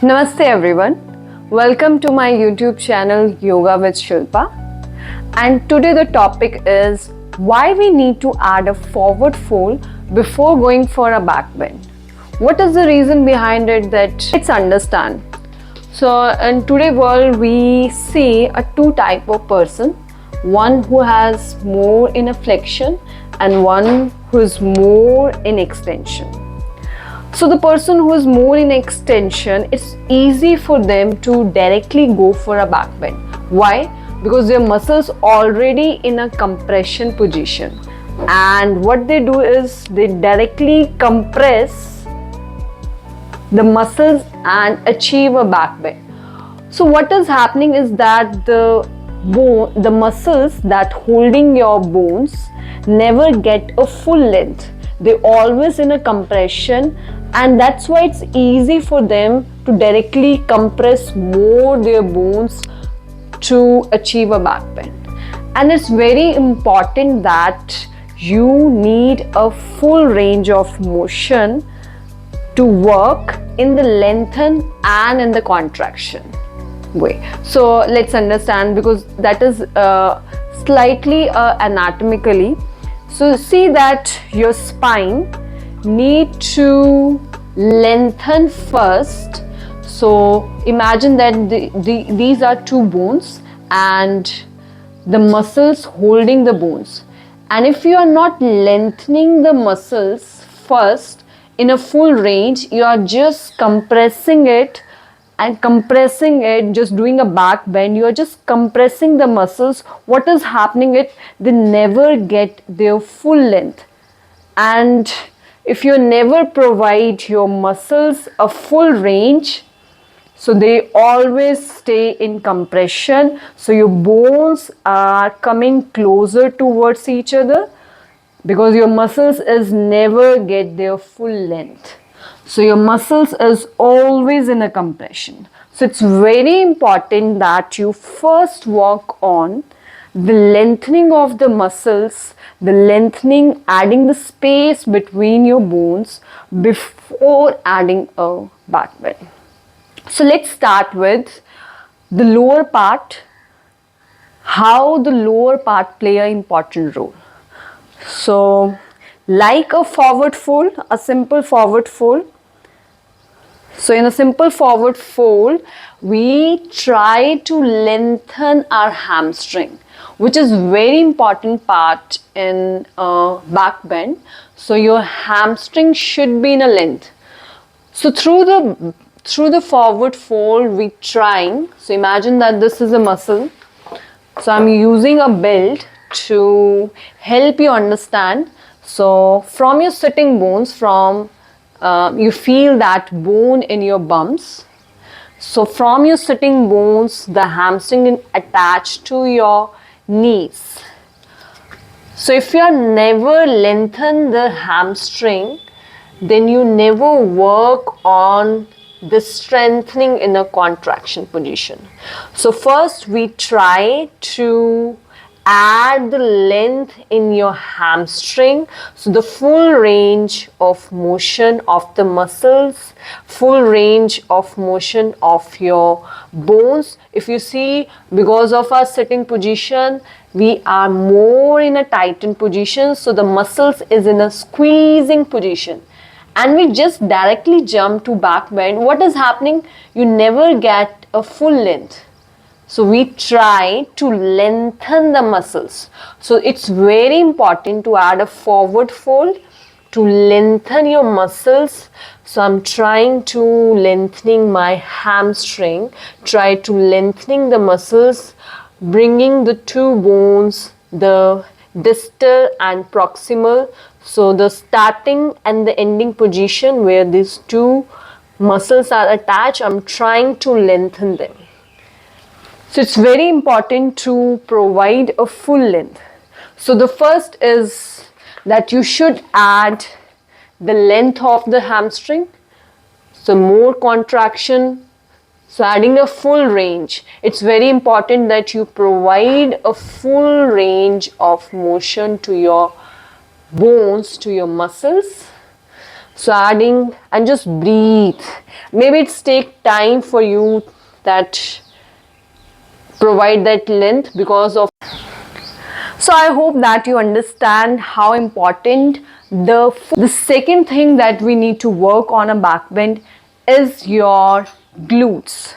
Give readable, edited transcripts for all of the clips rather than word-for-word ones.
Namaste everyone. Welcome to my YouTube channel Yoga with Shilpa. And today the topic is why we need to add a forward fold before going for a back bend. What is the reason behind it? That let's understand. So in today's world we see a two type of person. One who has more in a flexion and one who is more in extension. So the person who is more in extension, it's easy for them to directly go for a back bend. Why? Because their muscles already in a compression position, and what they do is they directly compress the muscles and achieve a back bend. So what is happening is that the muscles that holding your bones never get a full length. They always in a compression, and that's why it's easy for them to directly compress more their bones to achieve a back bend. And it's very important that you need a full range of motion to work in the lengthen and in the contraction way. So let's understand, because that is slightly anatomically. So see that your spine need to lengthen first. So imagine that these are two bones and the muscles holding the bones. And if you are not lengthening the muscles first in a full range, you are just compressing it and compressing it, just doing a back bend, you are just compressing the muscles. What is happening is they never get their full length. And if you never provide your muscles a full range, so they always stay in compression, so your bones are coming closer towards each other because your muscles is never get their full length. So your muscles is always in a compression. So it's very important that you first work on the lengthening of the muscles, the lengthening, adding the space between your bones before adding a back bend. So let's start with the lower part, how the lower part play an important role. So like a forward fold, a simple forward fold. So in a simple forward fold, we try to lengthen our hamstring, which is very important part in back bend. So your hamstring should be in a length. So through the forward fold, we trying. So imagine that this is a muscle. So I'm using a belt to help you understand. So from your sitting bones, you feel that bone in your bums. So from your sitting bones, the hamstring is attached to your knees. So if you are never lengthen the hamstring, then you never work on the strengthening in a contraction position. So first we try to add the length in your hamstring, so the full range of motion of the muscles, full range of motion of your bones. If you see, because of our sitting position, we are more in a tightened position, so the muscles is in a squeezing position, and we just directly jump to back bend. What is happening? You never get a full length. So we try to lengthen the muscles. So it's very important to add a forward fold to lengthen your muscles. So I'm trying to lengthening my hamstring, try to lengthening the muscles, bringing the two bones, the distal and proximal. So the starting and the ending position where these two muscles are attached, I'm trying to lengthen them. So it's very important to provide a full length. So the first is that you should add the length of the hamstring. So more contraction. So adding a full range. It's very important that you provide a full range of motion to your bones, to your muscles. So adding and just breathe. maybe it's take time for you that provide that length because of. So I hope that you understand how important the second thing that we need to work on a back bend is your glutes.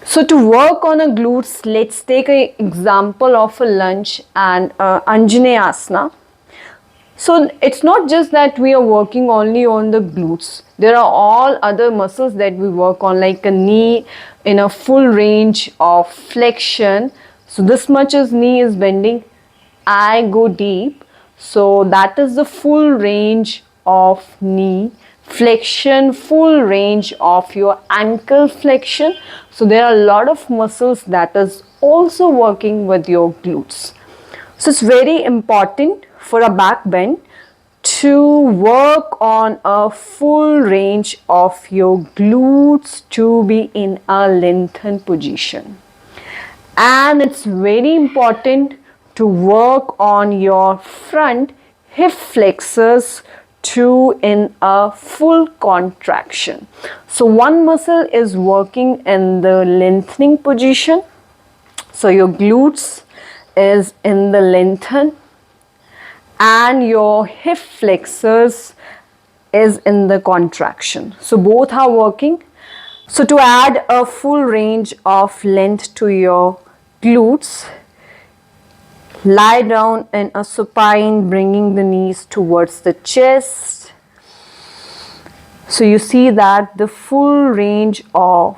So to work on a glutes, let's take an example of a lunge and Anjaneyasana. So it's not just that we are working only on the glutes. There are all other muscles that we work on, like a knee in a full range of flexion. So this much as knee is bending, I go deep. So that is the full range of knee flexion, full range of your ankle flexion. So there are a lot of muscles that is also working with your glutes. So it's very important for a back bend to work on a full range of your glutes to be in a lengthened position. And it's very important to work on your front hip flexors to in a full contraction. So one muscle is working in the lengthening position. So your glutes is in the lengthen and your hip flexors is in the contraction. So both are working. So to add a full range of length to your glutes, lie down in a supine, bringing the knees towards the chest. So you see that the full range of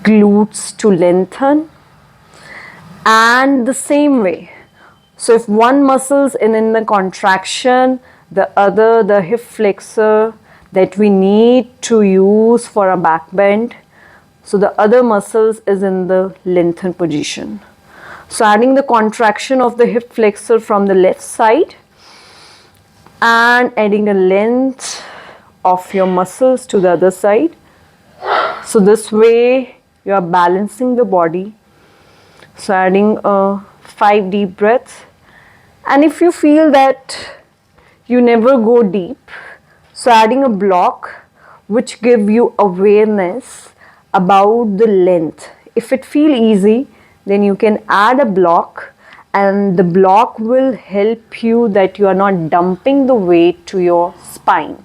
glutes to lengthen. And the same way, so if one muscle is in the contraction, the other, the hip flexor that we need to use for a back bend, so the other muscles is in the lengthened position. So adding the contraction of the hip flexor from the left side and adding the length of your muscles to the other side. So this way you are balancing the body. So adding 5 deep breaths. And if you feel that you never go deep, so adding a block which give you awareness about the length. If it feel easy, then you can add a block, and the block will help you that you are not dumping the weight to your spine.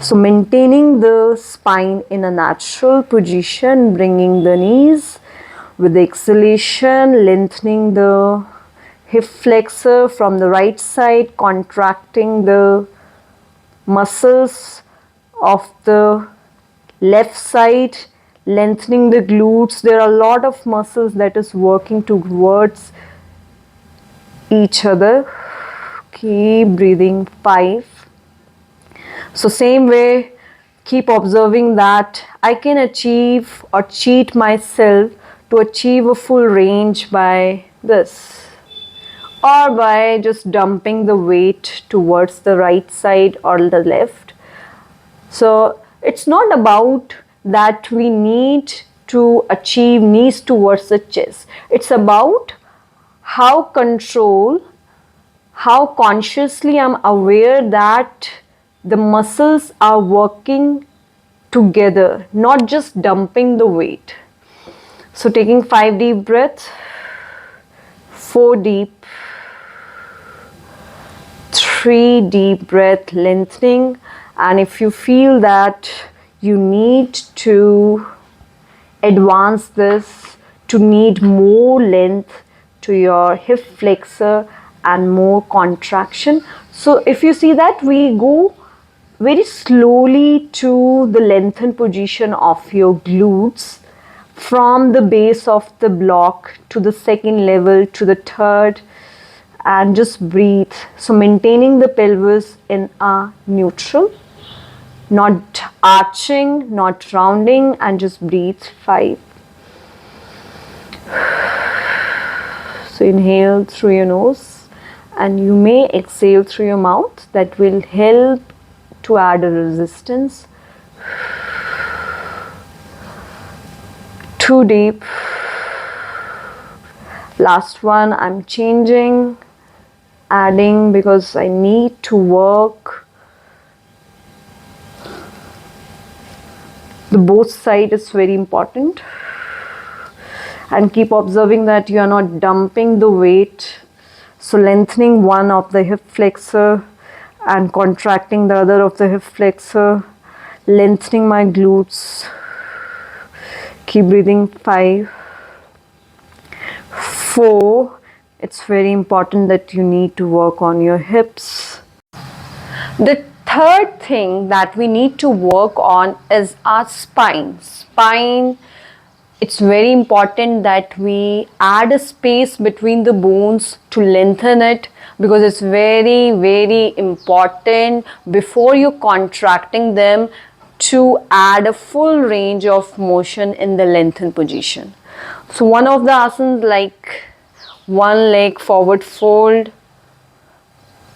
So maintaining the spine in a natural position, bringing the knees with the exhalation, lengthening the hip flexor from the right side, contracting the muscles of the left side, lengthening the glutes. There are a lot of muscles that is working towards each other. Keep breathing. 5. So same way, keep observing that I can achieve or cheat myself to achieve a full range by this, or by just dumping the weight towards the right side or the left. So it's not about that we need to achieve knees towards the chest. It's about how consciously I'm aware that the muscles are working together, not just dumping the weight. So taking 5 deep breaths, 4 deep, 3 deep breath, lengthening. And if you feel that you need to advance this, to need more length to your hip flexor and more contraction. So if you see that, we go very slowly to the lengthened position of your glutes, from the base of the block to the second level to the third, and just breathe. So maintaining the pelvis in a neutral, not arching, not rounding, and just breathe. 5. So inhale through your nose and you may exhale through your mouth. That will help to add a resistance. 2 deep. Last one, I'm changing, adding, because I need to work The both side is very important, and keep observing that you are not dumping the weight. So lengthening one of the hip flexor and contracting the other of the hip flexor, lengthening my glutes. Keep breathing. 5, 4. It's very important that you need to work on your hips. The third thing that we need to work on is our spine. It's very important that we add a space between the bones to lengthen it, because it's very, very important before you contracting them to add a full range of motion in the lengthened position. So one of the asanas, like one leg forward fold.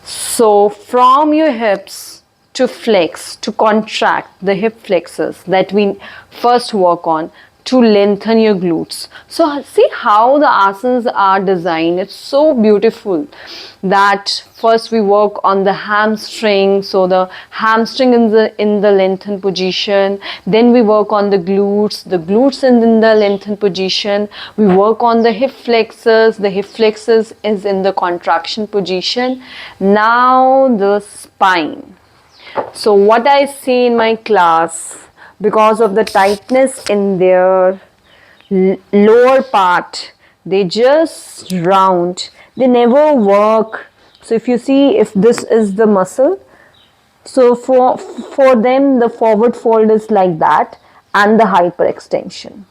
So from your hips to flex, to contract the hip flexors, that we first work on to lengthen your glutes. So see how the asanas are designed. It's so beautiful that first we work on the hamstring. So the hamstring in the lengthened position. Then we work on the glutes in the lengthened position. We work on the hip flexors. The hip flexors is in the contraction position. Now the spine. So what I see in my class, because of the tightness in their lower part, they just round, they never work. So if you see, if this is the muscle, so for them the forward fold is like that, and the hyperextension.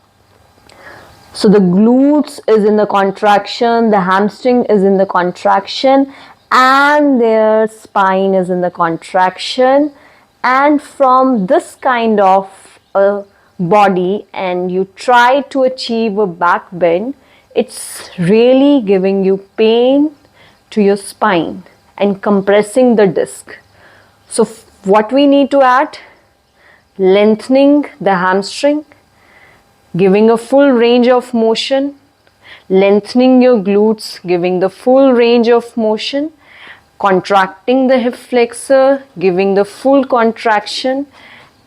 So the glutes is in the contraction, the hamstring is in the contraction, and their spine is in the contraction. And from this kind of a body, and you try to achieve a back bend, it's really giving you pain to your spine and compressing the disc. So what we need to add? Lengthening the hamstring, giving a full range of motion, lengthening your glutes, giving the full range of motion, contracting the hip flexor, giving the full contraction,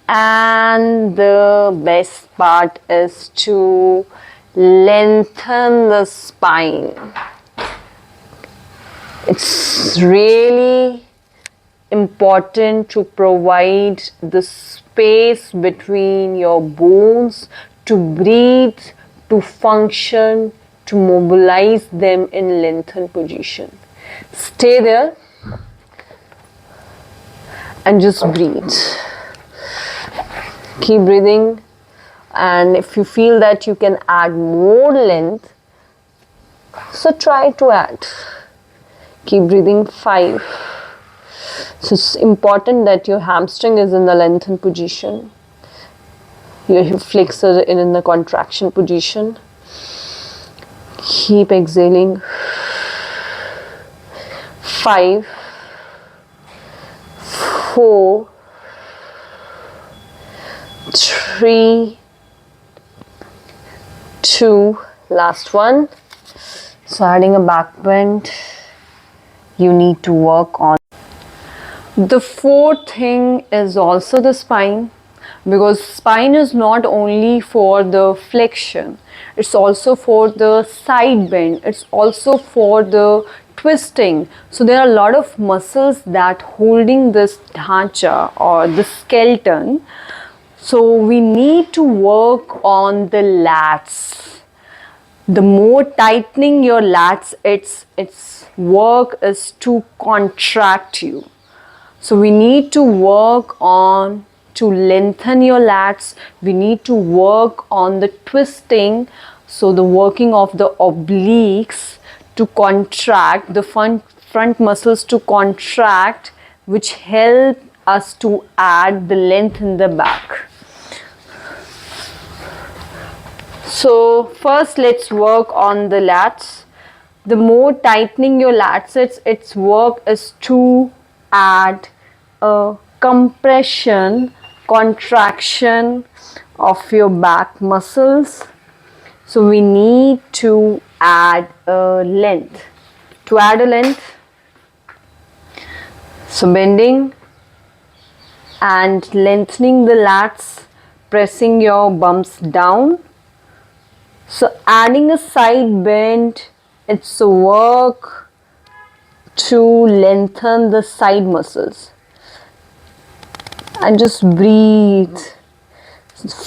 and the best part is to lengthen the spine. It's really important to provide the space between your bones to breathe, to function, to mobilize them in lengthened position. Stay there and just breathe. Keep breathing, and if you feel that you can add more length, so try to add. Keep breathing. 5. So it's important that your hamstring is in the lengthened position, your hip flexor is in the contraction position. Keep exhaling. 5, 4, 3, 2, last one. So adding a back bend, you need to work on. The fourth thing is also the spine, because spine is not only for the flexion, it's also for the side bend, it's also for the twisting. So there are a lot of muscles that holding this dhancha or the skeleton. So we need to work on the lats. The more tightening your lats, its work is to contract you. So we need to work on to lengthen your lats. We need to work on the twisting. So the working of the obliques to contract, the front muscles to contract, which help us to add the length in the back. So first let's work on the lats. The more tightening your lats, its work is to add a compression, contraction of your back muscles. So we need to add a length. To add a length, so bending and lengthening the lats pressing your bumps down. So adding a side bend, it's a work to lengthen the side muscles. And just breathe.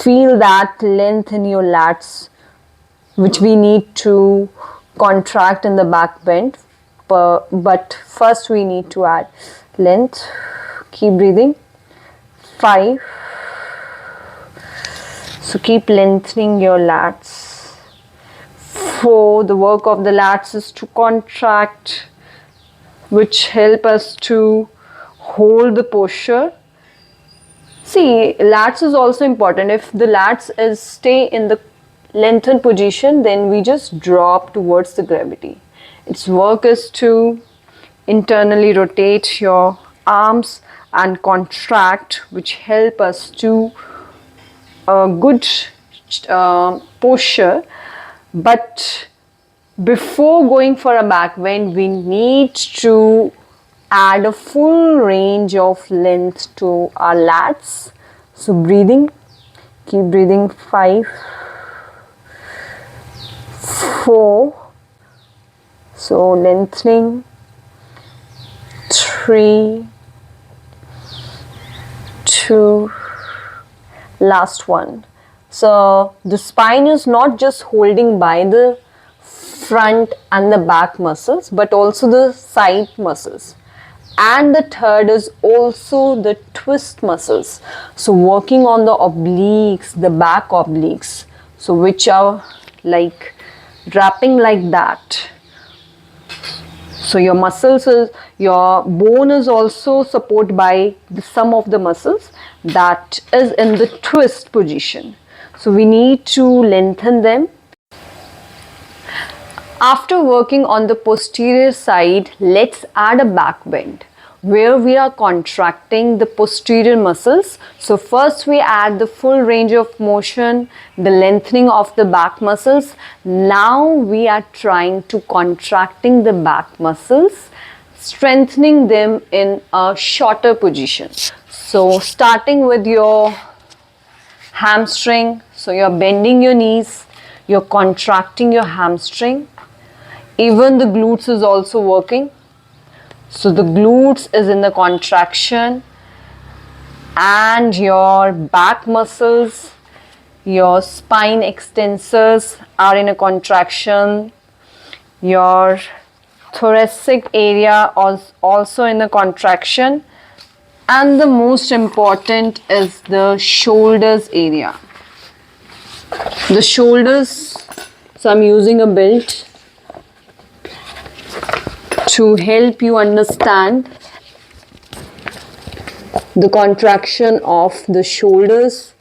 Feel that length in your lats, which we need to contract in the back bend. But first we need to add length. Keep breathing. 5. So keep lengthening your lats. 4. The work of the lats is to contract, which help us to hold the posture. See, lats is also important. If the lats stay in the lengthened position, then we just drop towards the gravity. Its work is to internally rotate your arms and contract, which help us to a good posture. But before going for a back bend, we need to add a full range of length to our lats. So breathing, keep breathing. 5, 4, so lengthening. 3, 2, last one. So the spine is not just holding by the front and the back muscles, but also the side muscles. And the third is also the twist muscles. So working on the obliques, the back obliques, so which are like wrapping like that. So your muscles your bone is also supported by some of the muscles that is in the twist position. So we need to lengthen them. After working on the posterior side, let's add a back bend where we are contracting the posterior muscles. So first we add the full range of motion, the lengthening of the back muscles. Now we are trying to contracting the back muscles, strengthening them in a shorter position. So starting with your hamstring, so you're bending your knees, you're contracting your hamstring. Even the glutes is also working. So the glutes is in the contraction and your back muscles, your spine extensors are in a contraction. Your thoracic area is also in a contraction. And the most important is the shoulders area. The shoulders, so I'm using a belt to help you understand the contraction of the shoulders.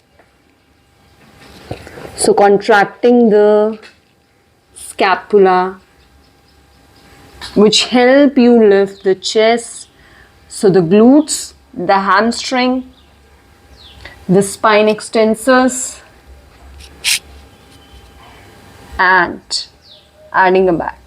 So contracting the scapula, which help you lift the chest. So the glutes, the hamstring, the spine extensors, and adding a back.